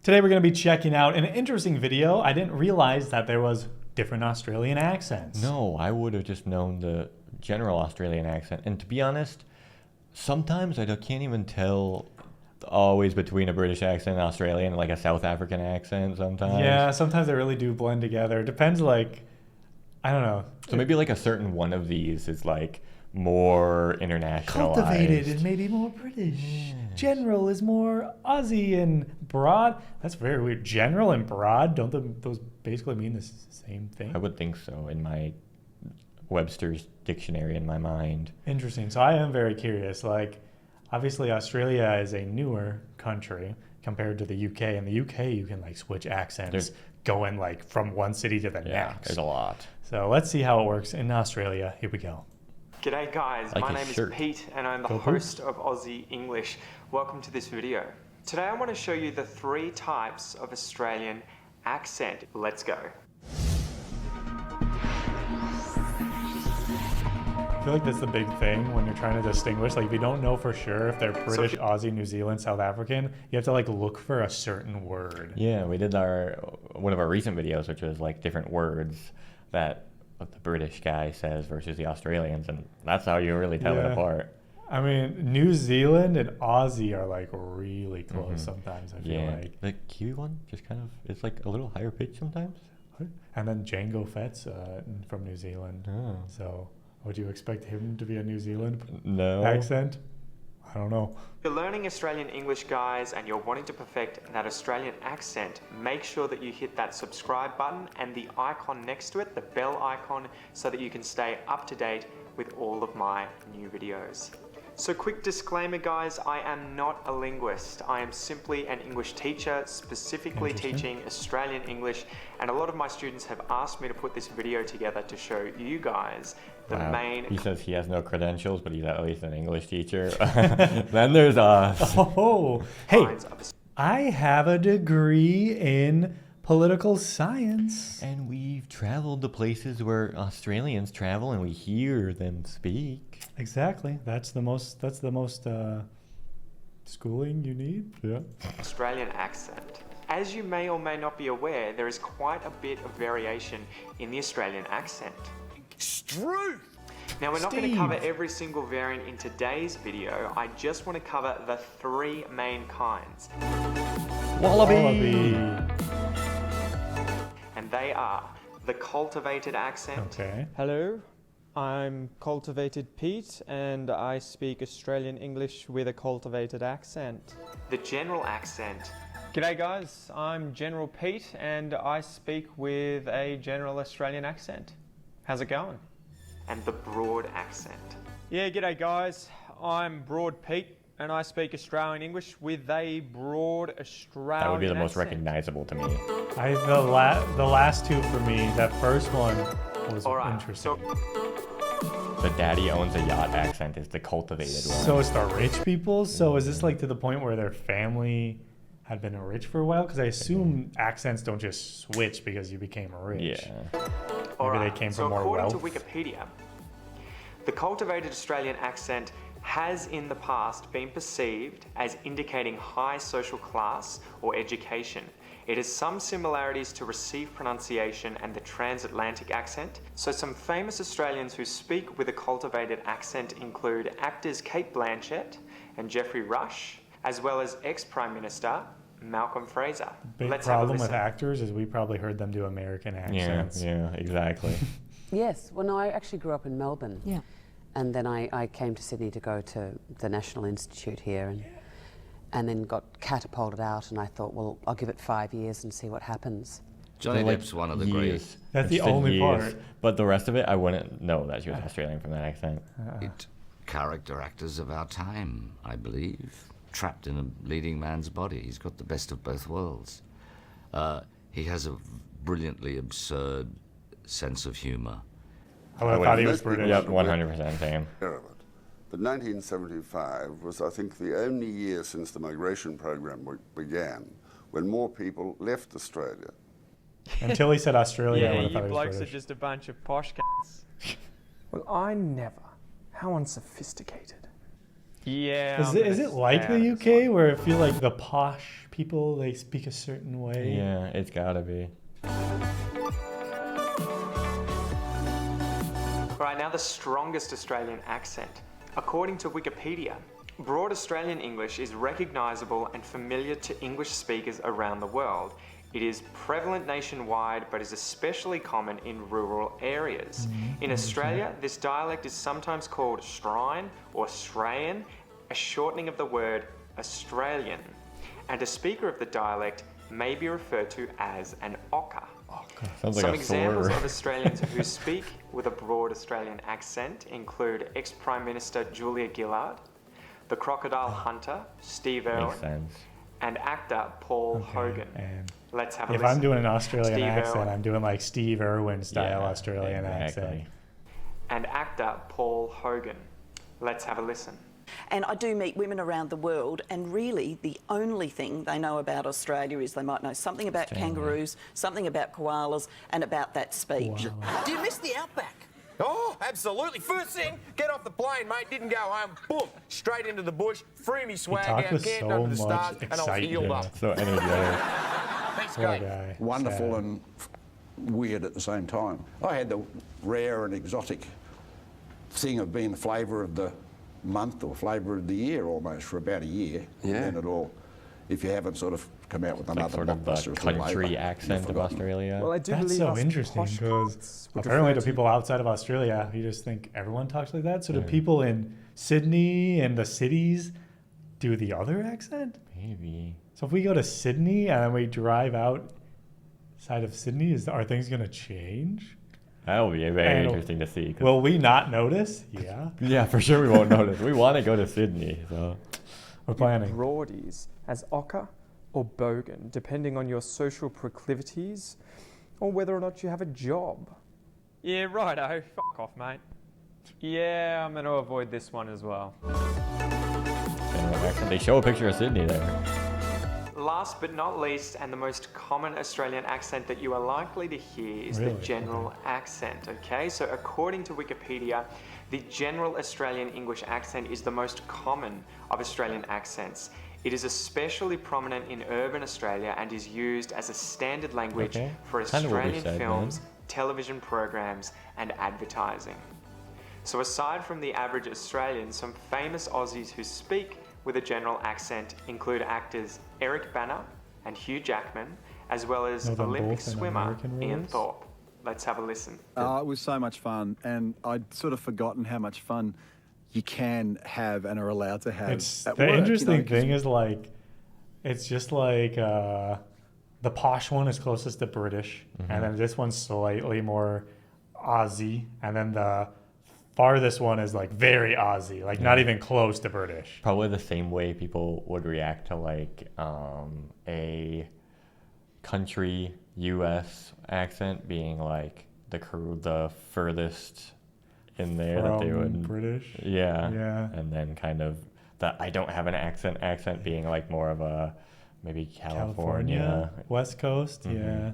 Today we're going to be checking out an interesting video. I didn't realize that there was different Australian accents. No, I would have just known the general Australian accent. And to be honest, sometimes I can't even tell always between a British accent and Australian, like a South African accent sometimes. Yeah, sometimes they really do blend together. It depends, like, I don't know. So maybe like a certain one of these is like more internationalized. Cultivated is maybe more British. Yeah. General is more Aussie, and broad. That's very weird. General and broad, don't those basically mean the same thing? I would think so in my Webster's dictionary in my mind. Interesting. So I am very curious. Like, obviously Australia is a newer country compared to the UK. In the UK, you can like switch accents going like from one city to the next. There's a lot. So let's see how it works in Australia. Here we go. G'day guys, my name is Pete and I'm the host of Aussie English. Welcome to this video. Today I want to show you the 3 types of Australian accent. Let's go. I feel like that's the big thing when you're trying to distinguish. Like, if you don't know for sure if they're British, Aussie, New Zealand, South African, you have to like look for a certain word. Yeah, we did one of our recent videos, which was like different words that what the British guy says versus the Australians, and that's how you really tell it apart. I mean, New Zealand and Aussie are like really close sometimes, I feel like. The Kiwi one just kind of, it's like a little higher pitch sometimes. And then Django Fett's from New Zealand. Oh. So would you expect him to be a New Zealand accent? I don't know. If you're learning Australian English, guys, and you're wanting to perfect that Australian accent, make sure that you hit that subscribe button and the icon next to it, the bell icon, so that you can stay up to date with all of my new videos. So quick disclaimer, guys, I am not a linguist. I am simply an English teacher, specifically teaching Australian English, and a lot of my students have asked me to put this video together to show you guys the main... He says he has no credentials, but he's at least an English teacher. Then there's us. Oh, hey, I have a degree in political science. And we've traveled to places where Australians travel and we hear them speak. Exactly. That's the most schooling you need. Yeah. Australian accent. As you may or may not be aware, there is quite a bit of variation in the Australian accent. Truth! Now, we're not going to cover every single variant in today's video. I just want to cover the 3 main kinds. Wallaby. And they are the cultivated accent. Okay. Hello, I'm Cultivated Pete and I speak Australian English with a cultivated accent. The general accent. G'day guys, I'm General Pete and I speak with a general Australian accent. How's it going? And the broad accent. Yeah, g'day guys, I'm Broad Pete and I speak Australian English with a broad Australian accent. That would be the most recognizable to me. The last 2 for me, that first one was interesting. The daddy owns a yacht accent is the cultivated one. So it's the rich people? So is this like to the point where their family had been rich for a while? Because I assume accents don't just switch because you became rich. Yeah. Maybe they came from more wealth. According to Wikipedia, the cultivated Australian accent has in the past been perceived as indicating high social class or education. It has some similarities to received pronunciation and the transatlantic accent. So some famous Australians who speak with a cultivated accent include actors Cate Blanchett and Geoffrey Rush, as well as ex-Prime Minister Malcolm Fraser. Big problem with actors is we probably heard them do American accents. Yeah, exactly. Yes, well no, I actually grew up in Melbourne. Yeah. And then I came to Sydney to go to the National Institute here and then got catapulted out, and I thought, well, I'll give it 5 years and see what happens. Johnny Depp's one of the greats. That's the only part. But the rest of it, I wouldn't know that she was Australian from that accent. Character actors of our time, I believe. Trapped in a leading man's body. He's got the best of both worlds. He has a brilliantly absurd sense of humour. I thought he was British. Yep, 100% same. But 1975 was, I think, the only year since the migration program began when more people left Australia. Until he said Australia, I yeah, would have you thought he was blokes British. are just a bunch of posh c***s. Well, I never. How unsophisticated. Yeah. Is it like the UK where I feel like the posh people, they speak a certain way. Yeah, it's gotta be. All right, now the strongest Australian accent. According to Wikipedia, Broad Australian English is recognisable and familiar to English speakers around the world. It is prevalent nationwide, but is especially common in rural areas. In Australia, this dialect is sometimes called Strine or Australian, a shortening of the word Australian. And a speaker of the dialect may be referred to as an Ocker. Sounds like Some a examples slur. of Australians who speak with a broad Australian accent include ex-Prime Minister Julia Gillard, the crocodile hunter Steve Makes Irwin, sense. and actor Paul Hogan. And Let's have a if listen. I'm doing an Australian Steve accent, Irwin. I'm doing like Steve Irwin style Yeah, Australian exactly. accent. And actor Paul Hogan. Let's have a listen. And I do meet women around the world, and really the only thing they know about Australia is they might know something about kangaroos, something about koalas, and about that speech. Do you miss the outback? Oh, absolutely. First thing, get off the plane, mate. Didn't go home. Boom, straight into the bush. Threw me swag talked out, with camped so under the much stars, and I was healed excitement. up. So energetic. Thanks, Poor mate. guy. Wonderful Sad. and weird at the same time. I had the rare and exotic thing of being the flavour of the month or flavour of the year almost for about a year. Yeah. And then it all, if you haven't sort of come out with Like another sort of the blockbuster, it's all country over. accent You've of forgotten. Australia. Well, I do That's believe so us interesting posh because cunts would apparently refer to people outside of Australia, you just think everyone talks like that. So do Yeah. people in Sydney and the cities do the other accent? Maybe. So if we go to Sydney and then we drive outside of Sydney, are things going to change? That'll be very And interesting to see. 'cause- Will we not notice? Yeah. yeah, for sure we won't notice. We want to go to Sydney, so We're planning. Broadies as Ocker or Bogan, depending on your social proclivities or whether or not you have a job. Yeah, righto. Fuck off, mate. Yeah, I'm going to avoid this one as well. general accent. They show a picture of Sydney there. Last but not least, and the most common Australian accent that you are likely to hear is Really? the general accent, okay? So according to Wikipedia, the general Australian English accent is the most common of Australian accents. It is especially prominent in urban Australia and is used as a standard language Okay. for Kind of what we Australian said, films, man. television programs, and advertising. So aside from the average Australian, some famous Aussies who speak with a general accent include actors Eric Bana and Hugh Jackman, as well as Know them Olympic both in swimmer American Ian roles? Thorpe. Let's have a listen. It was so much fun, and I'd sort of forgotten how much fun you can have and are allowed to have It's at the work, interesting you know, 'cause thing is like, it's just like the posh one is closest to British, and then this one's slightly more Aussie, and then the farthest one is like very Aussie, like not even close to British. Probably the same way people would react to like a country U.S. accent being like the furthest in there that they From would British. yeah Yeah. and then kind of the I don't have an accent being like more of a maybe California. West Coast, yeah,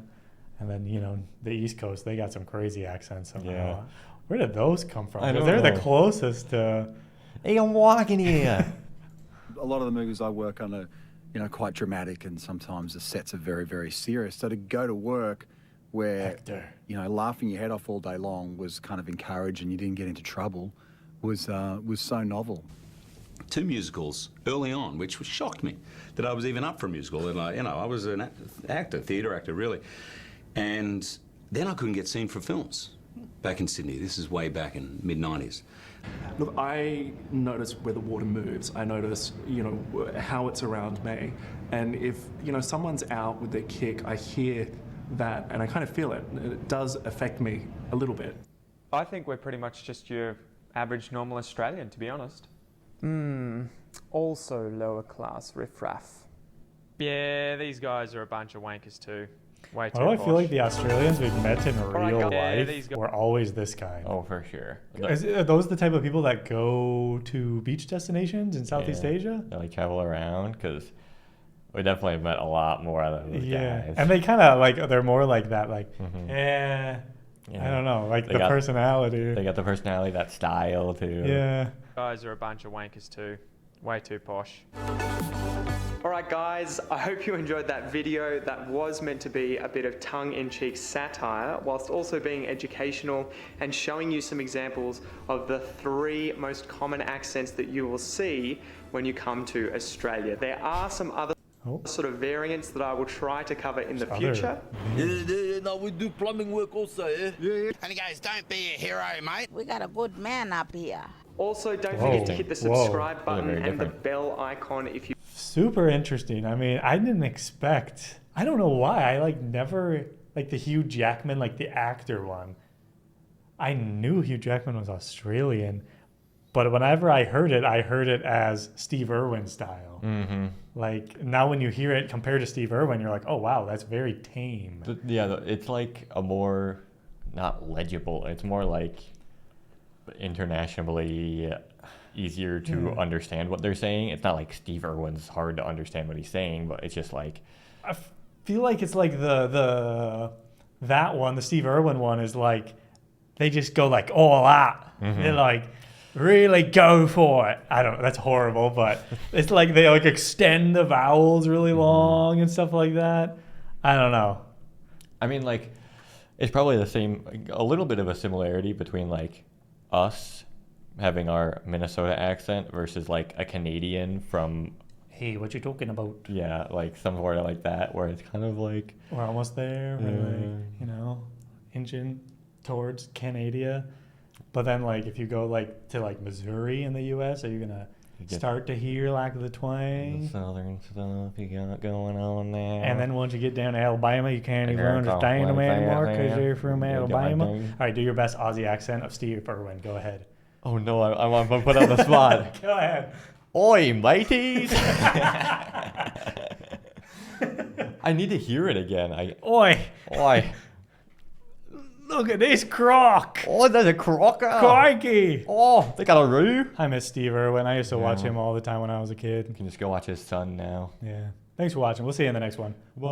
and then the East Coast, they got some crazy accents somehow. Yeah. Where did those come from? I 'Cause don't they're know. the closest to. Hey, I'm walking here. a lot of the movies I work on are, quite dramatic, and sometimes the sets are very, very serious. So to go to work where, Hector. laughing your head off all day long was kind of encouraged and you didn't get into trouble was so novel. 2 musicals early on, which shocked me that I was even up for a musical. And I was an actor, theatre actor, really. And then I couldn't get seen for films back in Sydney. This is way back in mid-90s. Look, I notice where the water moves. I notice, how it's around me. And if, someone's out with their kick, I hear that and I kind of feel it. It does affect me a little bit. I think we're pretty much just your average normal Australian, to be honest. Also lower class riffraff. Yeah, these guys are a bunch of wankers too. Way too Why do I posh. feel like the Australians we've met in right, real yeah, life these guys- were always this kind? Oh, for sure. Are those the type of people that go to beach destinations in Southeast Yeah. Asia? They like travel around because we definitely met a lot more of those guys. And they kind of they're more like that, like, Yeah. I don't know, like They the got- personality. They got the personality, that style too. Yeah. Guys are a bunch of wankers too. Way too posh. Alright guys, I hope you enjoyed that video. That was meant to be a bit of tongue-in-cheek satire, whilst also being educational and showing you some examples of the 3 most common accents that you will see when you come to Australia. There are some other sort of variants that I will try to cover in the future. No, we do plumbing work also, yeah. And he goes, don't be a hero, mate. We got a good man up here. Also, don't forget to hit the subscribe button and the bell icon if you... Super interesting. I mean, I didn't expect... I don't know why. I never... Like the Hugh Jackman, like the actor one. I knew Hugh Jackman was Australian, but whenever I heard it as Steve Irwin style. Mm-hmm. Like, now when you hear it compared to Steve Irwin, you're like, oh, wow, that's very tame. It's like a more... Not legible. It's more like... internationally easier to understand what they're saying. It's not like Steve Irwin's hard to understand what he's saying, but it's just like... I feel like it's like that one, the Steve Irwin one, is like, they just go like all out. Mm-hmm. They're like, really go for it. I don't know, that's horrible, but it's like they like extend the vowels really long and stuff like that. I don't know. I mean, like, it's probably the same, a little bit of a similarity between like us having our Minnesota accent versus like a Canadian from... Hey, what you talking about? Yeah, like somewhere like that, where it's kind of like... We're almost there. We're like, you know, inching towards Canada. But then like if you go like to like Missouri in the US, are you gonna start to hear like the twang? The southern stuff you got going on there. And then once you get down to Alabama, you can't even understand them anymore because you're from Alabama. All right, do your best Aussie accent of Steve Irwin. Go ahead. Oh no, I'm put on the spot. Go ahead. Oi, mateys! I need to hear it again. Oi! Look at this croc! Oh, there's a crocker! Crikey! Oh, they got a roo! I miss Steve Irwin. I used to watch him all the time when I was a kid. You can just go watch his son now. Yeah. Thanks for watching. We'll see you in the next one. Bye.